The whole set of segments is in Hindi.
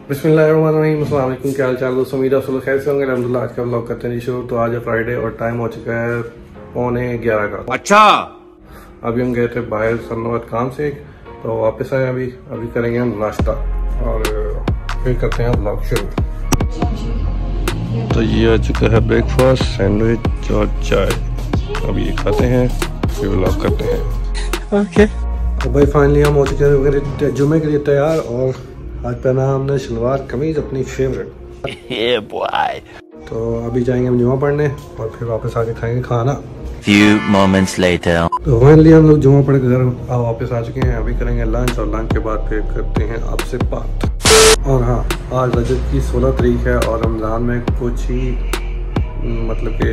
बिस्मिल्लाहिर्रहमानिर्रहीम, अस्सलाम वालेकुम। क्या हाल चाल दोस्तों, उम्मीद है आप सब खैर से होंगे। अल्हम्दुलिल्लाह आज का व्लॉग करते हैं शुरू। तो आज है फ्राइडे और टाइम हो चुका है 11:15 का। अच्छा, अभी हम गए थे बाहर सन्नत काम से, तो वापस आए। अभी करेंगे हम नाश्ता और फिर करते हैं व्लॉग शुरू। तो ये आ चुका है ब्रेकफास्ट, सैंडविच और चाय। अब ये खाते हैं फिर व्लॉग करते हैं। ओके तो भाई फाइनली हम हो चुके हैं जुमे के लिए तैयार। और आज पहना हमने शलवार कमीज अपनी फेवरेट। तो अभी जाएंगे हम जुमा पढ़ने और फिर वापस आके खाएंगे खाना। Few moments later. तो फाइनली हम लोग जुमा पढ़ के घर वापस आ चुके हैं। अभी करेंगे लंच और लंच के बाद फिर करते हैं आपसे बात। और हाँ, आज रजब की 16 तारीख है और रमज़ान में कुछ ही मतलब कि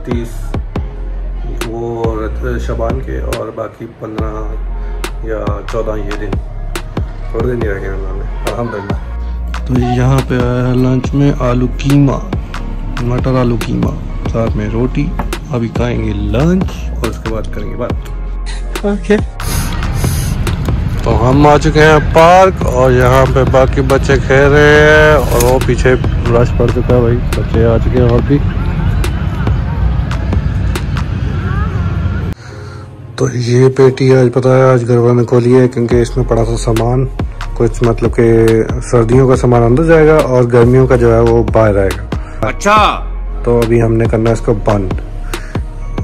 30 वो शबान के और बाकी 15 या 14 ये दिन थोड़े दिन ही रह गए में अल्हम्दुलिल्लाह। तो यहाँ पे आया है लंच में आलू कीमा, मटर आलू कीमा, साथ में रोटी। अभी खाएंगे लंच और उसके बाद करेंगे बात। ओके तो हम आ चुके हैं पार्क और यहाँ पे बाकी बच्चे खेल रहे हैं और वो पीछे रश पड़ चुका है। भाई बच्चे आ चुके हैं और भी। तो ये पेटी आज पता है आज घर वालों ने खोली है क्योंकि इसमें पड़ा था सामान कुछ, मतलब कि सर्दियों का सामान अंदर जाएगा और गर्मियों का जो है वो बाहर आएगा। अच्छा, तो अभी हमने करना है इसको बंद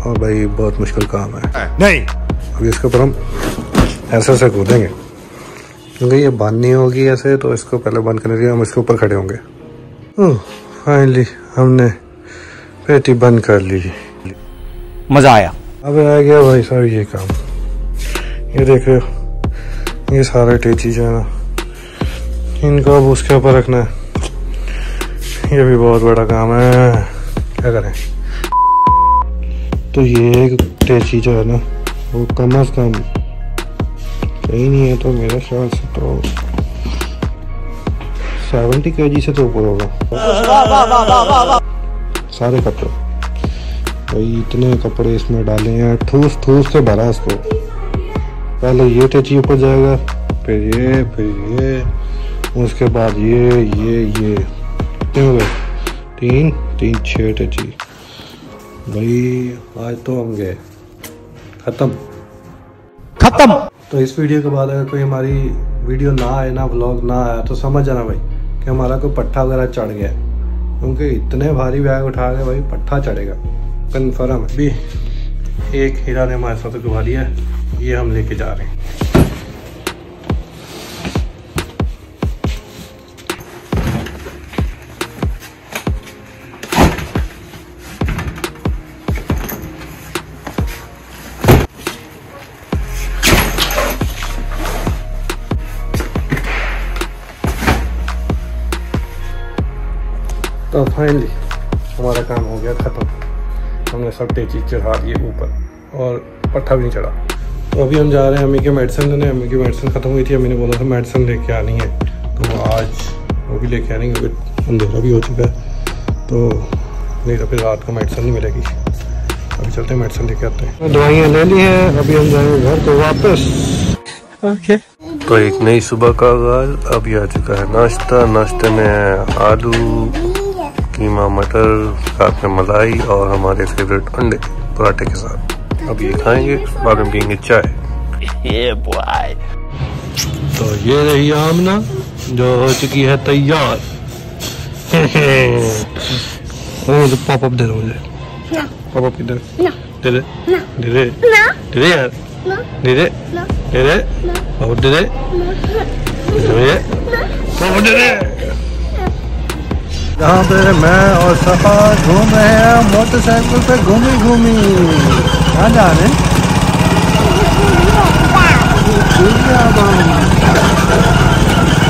और भाई बहुत मुश्किल काम है। नहीं, अभी इसके ऊपर हम ऐसे कूदेंगे क्योंकि ये बंद नहीं होगी ऐसे। तो इसको पहले बंद करने के लिए हम इसके ऊपर खड़े होंगे। फाइनली हमने पेटी बंद कर ली, मजा आया। अब आ गया भाई साहब ये काम। ये देख रहे हो, ये सारे टेची जो है ना, इनको अब उसके ऊपर रखना है। ये भी बहुत बड़ा काम है, क्या करें। तो ये एक टेची जो है ना वो कम अज कम कहीं नहीं है तो मेरे ख्याल से तो 70 kg से तो ऊपर होगा। सारे कपड़े भाई, इतने कपड़े इसमें डाले हैं, ठूस ठूस से भरा इसको। पहले ये टेची ऊपर जाएगा, फिर ये, उसके बाद ये कितने हो गए? 3 6 टेची। भाई आज तो हम गए खत्म। तो इस वीडियो के बाद अगर कोई हमारी वीडियो ना आए ना, व्लॉग ना आया, तो समझ जाना भाई कि हमारा कोई पट्टा वगैरह चढ़ गया, क्योंकि इतने भारी बैग उठा के भाई पट्टा चढ़ेगा कन्फर्म है। भी एक हीरा ने हमारे साथ घुमा दिया है, ये हम लेके जा रहे हैं। तो फाइनली हमारा काम हो गया ख़त्म। हमने सब टेची चढ़ा दिए ऊपर और पट्टा भी नहीं चढ़ा। तो अभी हम जा रहे हैं अम्मी के मेडिसिन लेने। अम्मी की मेडिसिन ख़त्म हुई थी, अम्मी ने बोला था मेडिसिन लेके आनी है, तो आज वो भी लेके आनी क्योंकि अंधेरा भी हो चुका है। तो नहीं तो फिर रात को मेडिसिन नहीं मिलेगी। अभी चलते हैं मेडिसिन लेके आते हैं। दवाइयाँ ले ली हैं, अभी हम जाएंगे घर को वापस। ओके तो एक नई सुबह का आगाज। अभी आ चुका है नाश्ता। नाश्ते में आलू कीमा, मटर, साथ में मलाई और हमारे फेवरेट अंडे पराठे के साथ। अब ये खाएंगे, बाद में पियेंगे चाय। तो ये रही आमना जो हो चुकी है तैयार। तो पॉपअप दे दो मुझे। पॉपअप किधर? दे दे यार, दे पॉपअप दे दे। यहाँ पे मैं और सफा घूम रहे हैं मोटरसाइकिल पे घूमी। कहाँ जा रहे हैं?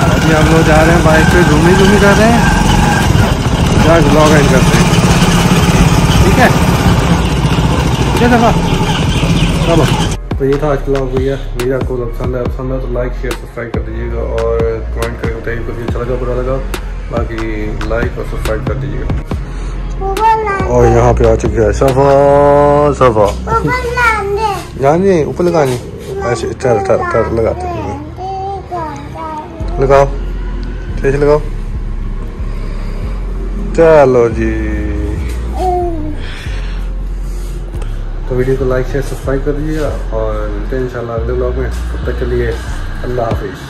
अभी हम लोग जा रहे हैं बाइक पे घूमी कर रहे हैं। जाके ब्लॉग एंड करते हैं, ठीक है? क्या सफा चलो। तो ये था आज का ब्लॉग भैया। वीडियो आपको पसंद है तो लाइक शेयर सब्सक्राइब कर दीजिएगा और कमेंट करके बताइए कुछ अच्छा लगा बुरा लगा। बाकी लाइक और सब्सक्राइब कर दीजिएगा। और यहाँ पे आ चुकी है सफा जानिए ऊपर लगानी ऐसे। ठहर लगाते हैं, लगाओ, तेज लगाओ। चलो जी, तो वीडियो को लाइक शेयर सब्सक्राइब कर दीजिएगा और मिलते हैं इंशाल्लाह अगले ब्लॉग में। तब तक के लिए अल्लाह हाफिज़।